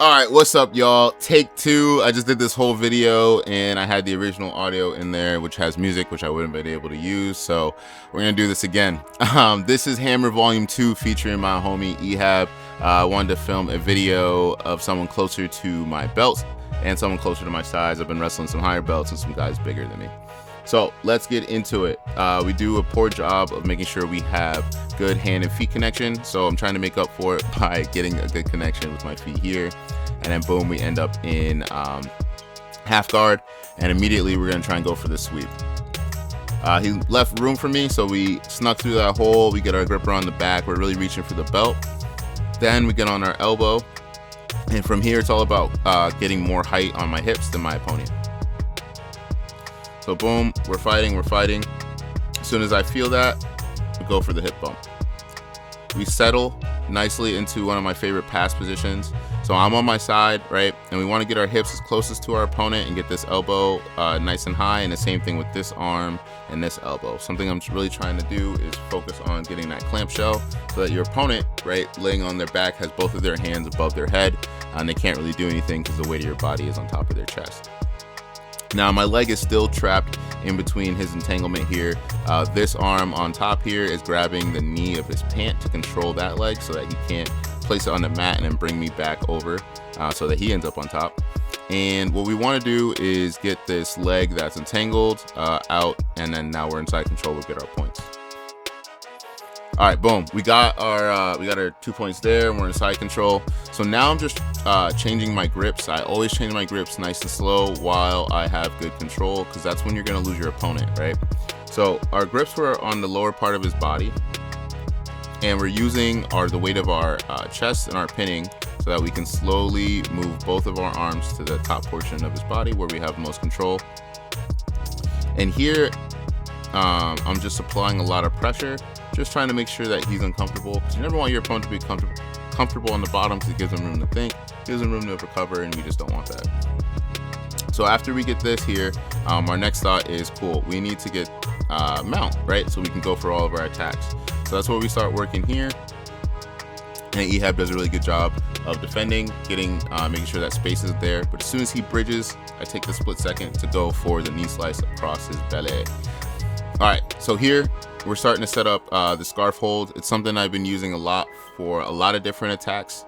All right, what's up, y'all? Take two. I just did this whole video and I had the original audio in there, which has music, which I wouldn't have been able to use. So we're gonna do this again. This is Hammer Volume 2 featuring my homie Ehab. I wanted to film a video of someone closer to my belts and someone closer to my size. I've been wrestling some higher belts and some guys bigger than me. So let's get into it. We do a poor job of making sure we have good hand and feet connection. So I'm trying to make up for it by getting a good connection with my feet here. And then boom, we end up in half guard. And immediately we're gonna try and go for the sweep. He left room for me, so we snuck through that hole. We get our gripper on the back. We're really reaching for the belt. Then we get on our elbow. And from here, it's all about getting more height on my hips than my opponent. So boom, we're fighting. As soon as I feel that, we go for the hip bump. We settle nicely into one of my favorite pass positions. So I'm on my side, right? And we want to get our hips as closest to our opponent and get this elbow nice and high. And the same thing with this arm and this elbow. Something I'm really trying to do is focus on getting that clamshell so that your opponent, right, laying on their back has both of their hands above their head and they can't really do anything because the weight of your body is on top of their chest. Now my leg is still trapped in between his entanglement here. This arm on top here is grabbing the knee of his pant to control that leg so that he can't place it on the mat and then bring me back over so that he ends up on top. And what we want to do is get this leg that's entangled out, and then now we're inside control. We'll get our points. All right, boom. We got our 2 points there, and we're in side control. So now I'm just changing my grips. I always change my grips nice and slow while I have good control, because that's when you're gonna lose your opponent, right? So our grips were on the lower part of his body, and we're using the weight of our chest and our pinning so that we can slowly move both of our arms to the top portion of his body where we have the most control. And here, I'm just applying a lot of pressure, just trying to make sure that he's uncomfortable, because you never want your opponent to be comfortable on the bottom, because it gives him room to think, gives him room to recover, and we just don't want that. So after we get this here, our next thought is, cool, we need to get mount, right? So we can go for all of our attacks. So that's where we start working here. And Ehab does a really good job of defending, making sure that space is there. But as soon as he bridges, I take the split second to go for the knee slice across his belly. All right, so here we're starting to set up the scarf hold. It's something I've been using a lot for a lot of different attacks.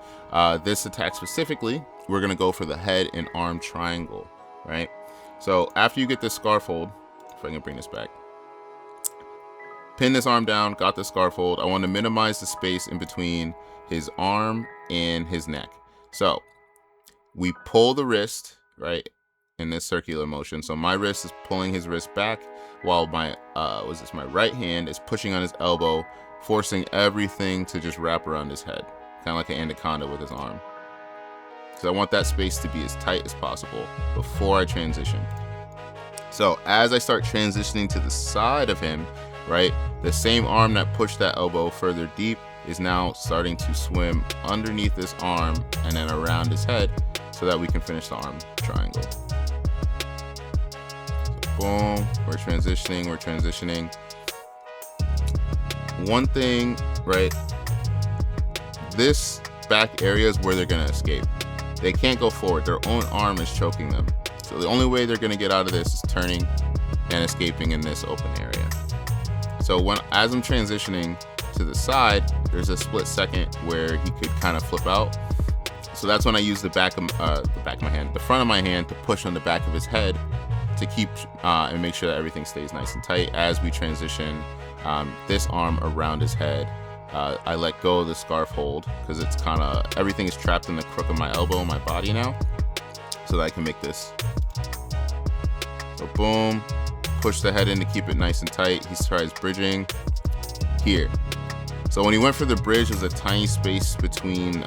This attack specifically, we're gonna go for the head and arm triangle, right? So after you get this scarf hold, if I can bring this back, pin this arm down, got the scarf hold. I want to minimize the space in between his arm and his neck. So we pull the wrist, right, in this circular motion. So my wrist is pulling his wrist back, while my my right hand is pushing on his elbow, forcing everything to just wrap around his head, kind of like an anaconda with his arm. So I want that space to be as tight as possible before I transition. So as I start transitioning to the side of him, right, the same arm that pushed that elbow further deep is now starting to swim underneath this arm and then around his head so that we can finish the arm triangle. Boom, we're transitioning. One thing, right, this back area is where they're gonna escape. They can't go forward, their own arm is choking them. So the only way they're gonna get out of this is turning and escaping in this open area. So as I'm transitioning to the side, there's a split second where he could kind of flip out. So that's when I use the front of my hand to push on the back of his head to keep and make sure that everything stays nice and tight as we transition this arm around his head. I let go of the scarf hold because it's kind of, everything is trapped in the crook of my elbow and my body now, so that I can make this. So boom, push the head in to keep it nice and tight. He tries bridging here. So when he went for the bridge, there's a tiny space between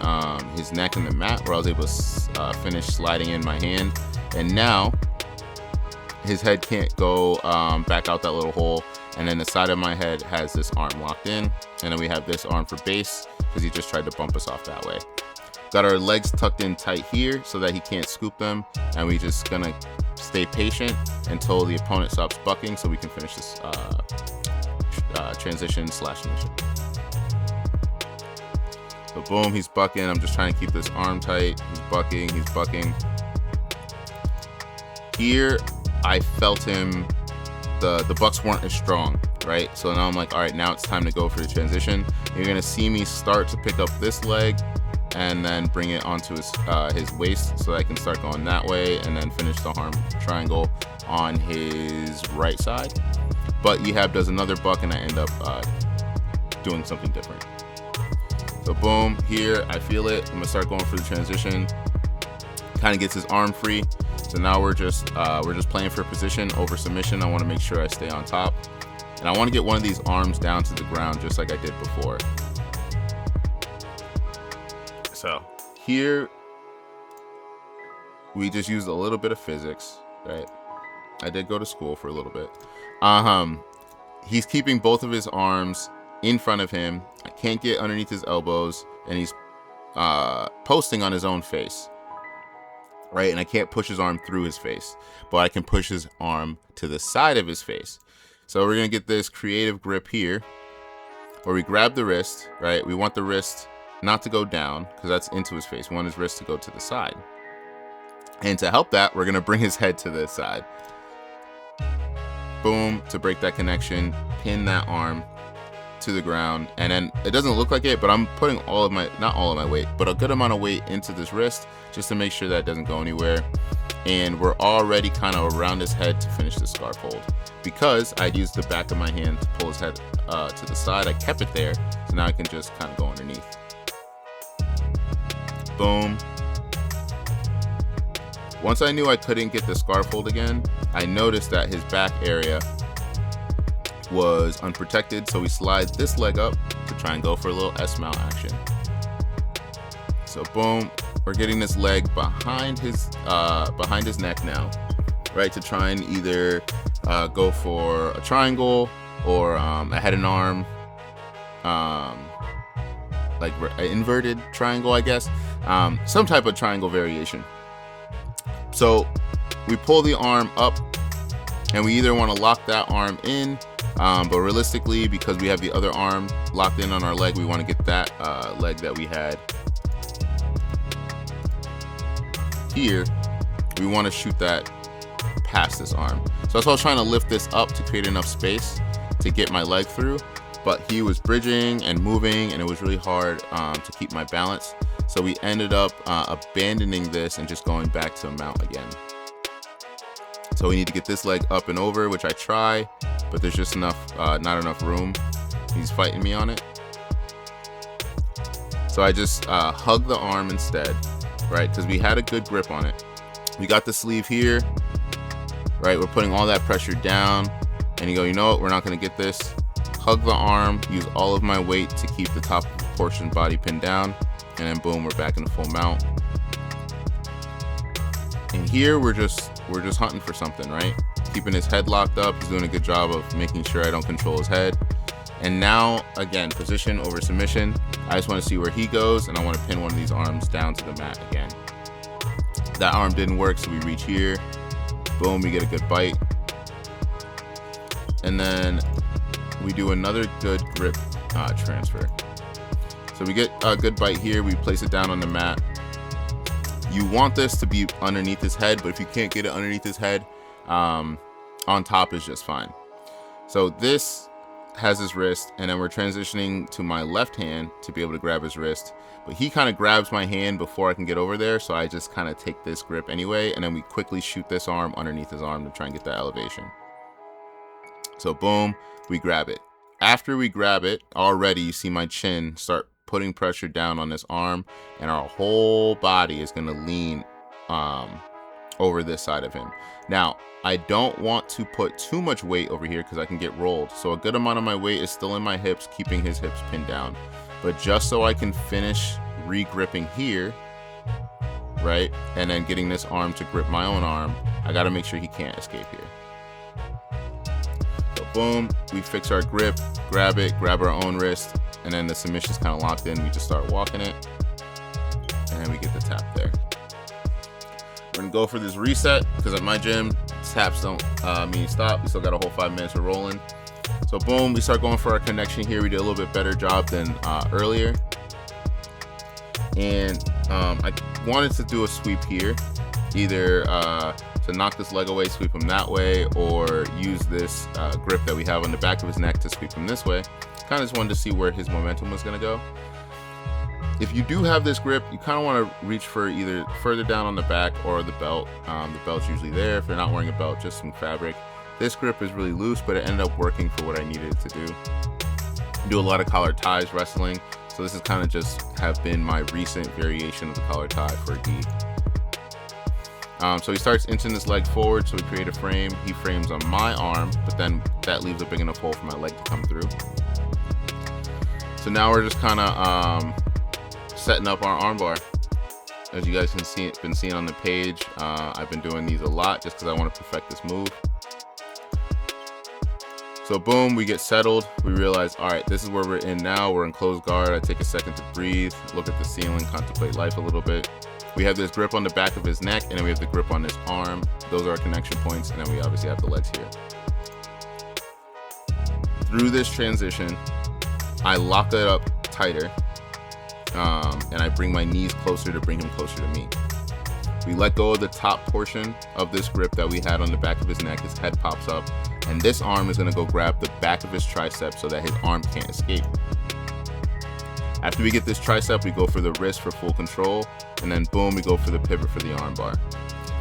his neck and the mat where I was able to finish sliding in my hand. And now his head can't go back out that little hole. And then the side of my head has this arm locked in. And then we have this arm for base because he just tried to bump us off that way. Got our legs tucked in tight here so that he can't scoop them. And we just gonna stay patient until the opponent stops bucking so we can finish this transition / submission. So boom, he's bucking. I'm just trying to keep this arm tight. He's bucking, he's bucking. Here, I felt him, the bucks weren't as strong, right? So now I'm like, all right, now it's time to go for the transition. You're gonna see me start to pick up this leg and then bring it onto his waist so I can start going that way and then finish the arm triangle on his right side. But Ehab does another buck and I end up doing something different. So boom, here, I feel it. I'm gonna start going for the transition. Kind of gets his arm free. So now we're just playing for position over submission. I wanna make sure I stay on top. And I wanna get one of these arms down to the ground just like I did before. So here, we just used a little bit of physics, right? I did go to school for a little bit. He's keeping both of his arms in front of him. I can't get underneath his elbows, and he's posting on his own face, right? And I can't push his arm through his face, but I can push his arm to the side of his face. So we're gonna get this creative grip here, where we grab the wrist, right? We want the wrist not to go down, because that's into his face. We want his wrist to go to the side. And to help that, we're gonna bring his head to the side. Boom, to break that connection, pin that arm to the ground, and then it doesn't look like it, but I'm putting all of my, not all of my weight, but a good amount of weight into this wrist just to make sure that it doesn't go anywhere. And we're already kind of around his head to finish the scarf hold. Because I used the back of my hand to pull his head to the side, I kept it there, so now I can just kind of go underneath. Boom. Once I knew I couldn't get the scarf hold again, I noticed that his back area was unprotected, so we slide this leg up to try and go for a little S-mount action. So boom, we're getting this leg behind his neck now, right, to try and either go for a triangle or a head and arm, like an inverted triangle, I guess, some type of triangle variation. So we pull the arm up, and we either want to lock that arm in, but realistically, because we have the other arm locked in on our leg, we want to get that leg that we had here, we want to shoot that past this arm. So that's why I was trying to lift this up to create enough space to get my leg through, but he was bridging and moving, and it was really hard to keep my balance. So we ended up abandoning this and just going back to a mount again. So we need to get this leg up and over, which I try, but there's just not enough room. He's fighting me on it. So I just hug the arm instead, right? Because we had a good grip on it. We got the sleeve here, right? We're putting all that pressure down, and you go, you know what? We're not going to get this. Hug the arm, use all of my weight to keep the top portion body pinned down, and then boom, we're back in the full mount. And here we're just hunting for something, right? Keeping his head locked up. He's doing a good job of making sure I don't control his head. And now, again, position over submission. I just want to see where he goes, and I want to pin one of these arms down to the mat again. That arm didn't work, so we reach here. Boom, we get a good bite. And then we do another good grip transfer. So we get a good bite here. We place it down on the mat. You want this to be underneath his head, but if you can't get it underneath his head, on top is just fine. So this has his wrist, and then we're transitioning to my left hand to be able to grab his wrist. But he kind of grabs my hand before I can get over there, so I just kind of take this grip anyway, and then we quickly shoot this arm underneath his arm to try and get that elevation. So boom, we grab it. After we grab it, already you see my chin start putting pressure down on this arm, and our whole body is going to lean over this side of him. Now, I don't want to put too much weight over here because I can get rolled. So a good amount of my weight is still in my hips, keeping his hips pinned down. But just so I can finish re-gripping here, right, and then getting this arm to grip my own arm, I got to make sure he can't escape here. So boom, we fix our grip, grab it, grab our own wrist, and then the submission's kind of locked in. We just start walking it, and then we get the tap there. We're gonna go for this reset because at my gym, taps don't mean stop. We still got a whole 5 minutes of rolling. So boom, we start going for our connection here. We did a little bit better job than earlier. And I wanted to do a sweep here, either to knock this leg away, sweep him that way, or use this grip that we have on the back of his neck to sweep him this way. Kind of just wanted to see where his momentum was going to go. If you do have this grip, you kind of want to reach for either further down on the back or the belt. The belt's usually there. If you're not wearing a belt, just some fabric. This grip is really loose, but it ended up working for what I needed it to do. I do a lot of collar ties wrestling, so this is kind of just have been my recent variation of the collar tie for E. So he starts inching his leg forward, so we create a frame. He frames on my arm, but then that leaves a big enough hole for my leg to come through. So now we're just kind of setting up our armbar. As you guys can see, been seeing on the page, I've been doing these a lot just because I want to perfect this move. So boom, we get settled. We realize, all right, this is where we're in now. We're in closed guard. I take a second to breathe, look at the ceiling, contemplate life a little bit. We have this grip on the back of his neck, and then we have the grip on his arm. Those are our connection points, and then we obviously have the legs here. Through this transition, I lock it up tighter, and I bring my knees closer to bring him closer to me. We let go of the top portion of this grip that we had on the back of his neck. His head pops up, and this arm is going to go grab the back of his tricep so that his arm can't escape. After we get this tricep, we go for the wrist for full control, and then boom, we go for the pivot for the armbar.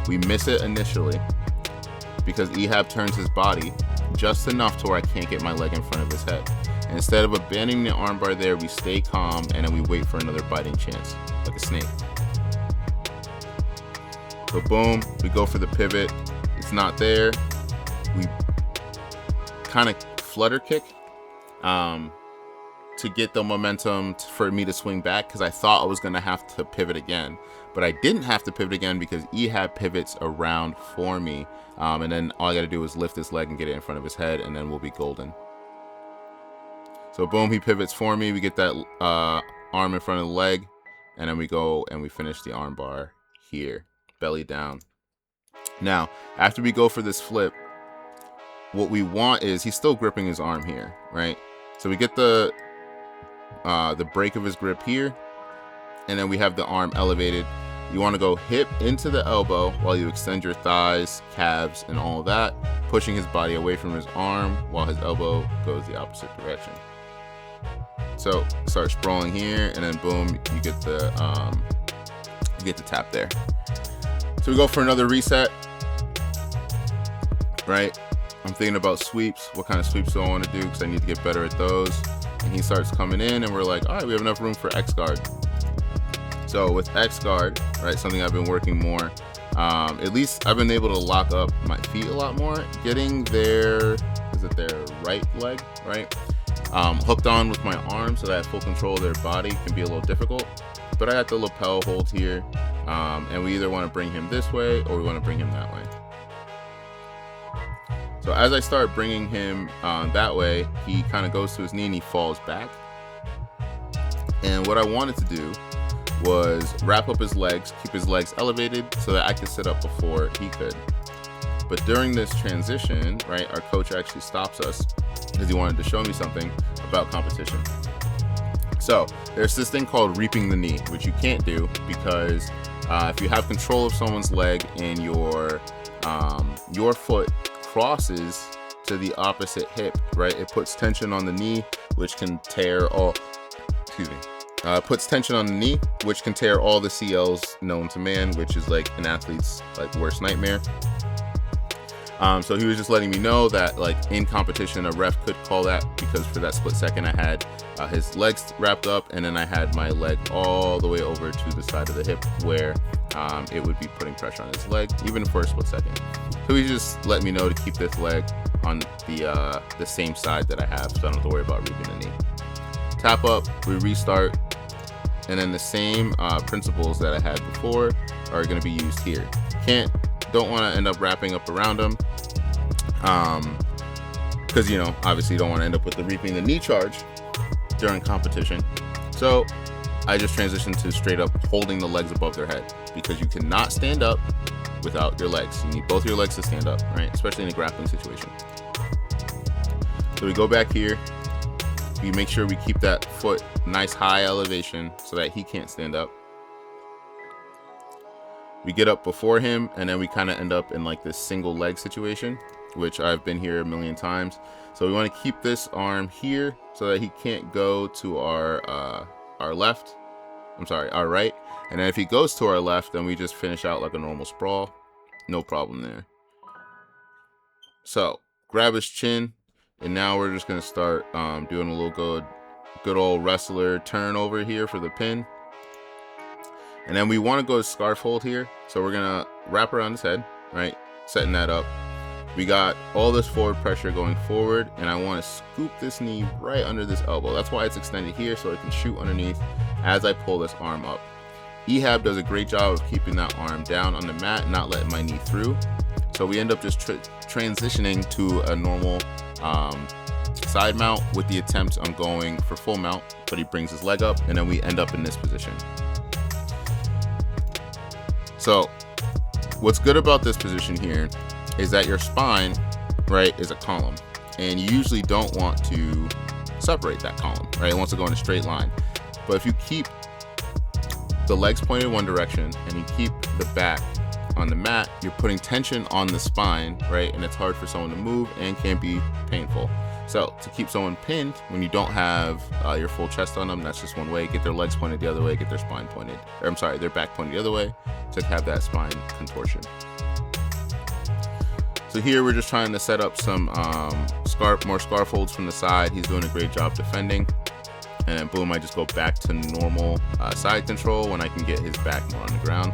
We miss it initially because Ehab turns his body just enough to where I can't get my leg in front of his head. And instead of abandoning the armbar there, we stay calm, and then we wait for another biting chance, like a snake. So boom, we go for the pivot. It's not there. We kind of flutter kick to get the momentum for me to swing back, because I thought I was going to have to pivot again. But I didn't have to pivot again because Ehab pivots around for me. And then all I got to do is lift this leg and get it in front of his head, and then we'll be golden. So boom, he pivots for me. We get that arm in front of the leg, and then we go and we finish the arm bar here, belly down. Now, after we go for this flip, what we want is, he's still gripping his arm here, right? So we get the break of his grip here, and then we have the arm elevated. You want to go hip into the elbow while you extend your thighs, calves, and all of that, pushing his body away from his arm while his elbow goes the opposite direction. So start sprawling here, and then boom, you get the tap there. So we go for another reset, right? I'm thinking about sweeps. What kind of sweeps do I want to do? Because I need to get better at those. And he starts coming in, and we're like, all right, we have enough room for X guard. So with X guard, right, something I've been working more, at least I've been able to lock up my feet a lot more. Getting their right leg, right? Hooked on with my arm so that I have full control of their body can be a little difficult. But I got the lapel hold here, and we either want to bring him this way or we want to bring him that way. So as I start bringing him that way, he kind of goes to his knee and he falls back. And what I wanted to do was wrap up his legs, keep his legs elevated so that I could sit up before he could. But during this transition, right, our coach actually stops us because he wanted to show me something about competition. So there's this thing called reaping the knee, which you can't do because if you have control of someone's leg and your foot crosses to the opposite hip, right, it puts tension on the knee, which can tear all, puts tension on the knee, which can tear all the CLs known to man, which is like an athlete's like worst nightmare. So he was just letting me know that like in competition, a ref could call that because for that split second I had his legs wrapped up, and then I had my leg all the way over to the side of the hip where it would be putting pressure on his leg, even for a split second. So he just let me know to keep this leg on the same side that I have, so I don't have to worry about reaping the knee. Tap up, we restart, and then the same principles that I had before are going to be used here. Don't want to end up wrapping up around him, because you know, obviously you don't want to end up with the reaping the knee charge during competition. So I just transitioned to straight up holding the legs above their head, because you cannot stand up without your legs. You need both your legs to stand up, right? Especially in a grappling situation. So we go back here. We make sure we keep that foot nice high elevation so that he can't stand up. We get up before him, and then we kind of end up in like this single leg situation, which I've been here a million times. So we want to keep this arm here so that he can't go to our left. I'm sorry, our right. And then if he goes to our left, then we just finish out like a normal sprawl. No problem there. So grab his chin, and now we're just gonna start doing a little good old wrestler turn over here for the pin. And then we want to go to scarf hold here, so we're gonna wrap around his head, right? Setting that up. We got all this forward pressure going forward, and I want to scoop this knee right under this elbow. That's why it's extended here, so it can shoot underneath as I pull this arm up. Ehab does a great job of keeping that arm down on the mat, not letting my knee through. So we end up just transitioning to a normal side mount with the attempt on going for full mount, but he brings his leg up, and then we end up in this position. So what's good about this position here is that your spine, right, is a column, and you usually don't want to separate that column, right? It wants to go in a straight line. But if you keep the legs pointed in one direction and you keep the back on the mat, you're putting tension on the spine, right? And it's hard for someone to move and can be painful. So to keep someone pinned when you don't have your full chest on them, that's just one way. Get their legs pointed the other way, get their spine pointed, or I'm sorry, their back pointed the other way to have that spine contortion. So here we're just trying to set up some more scarf holds from the side. He's doing a great job defending. And boom, I just go back to normal side control when I can get his back more on the ground.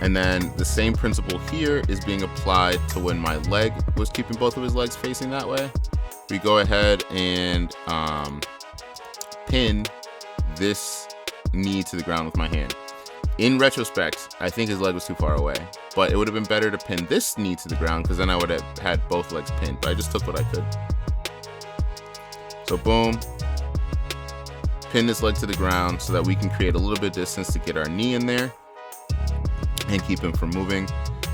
And then the same principle here is being applied to when my leg was keeping both of his legs facing that way. We go ahead and pin this knee to the ground with my hand. In retrospect, I think his leg was too far away, but it would have been better to pin this knee to the ground because then I would have had both legs pinned, but I just took what I could. So boom, pin this leg to the ground so that we can create a little bit of distance to get our knee in there and keep him from moving.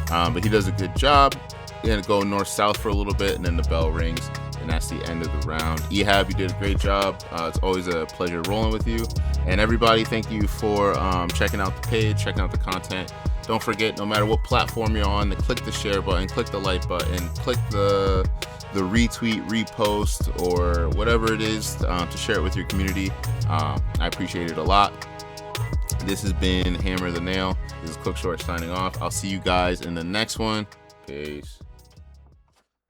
But he does a good job. We're gonna go north-south for a little bit, and then the bell rings, and that's the end of the round. Ehab, you did a great job. It's always a pleasure rolling with you. And everybody, thank you for checking out the page, checking out the content. Don't forget, no matter what platform you're on, to click the share button, click the like button, click the retweet, repost, or whatever it is to share it with your community. I appreciate it a lot. This has been Hammer the Nail. This is CookShort signing off. I'll see you guys in the next one. Peace.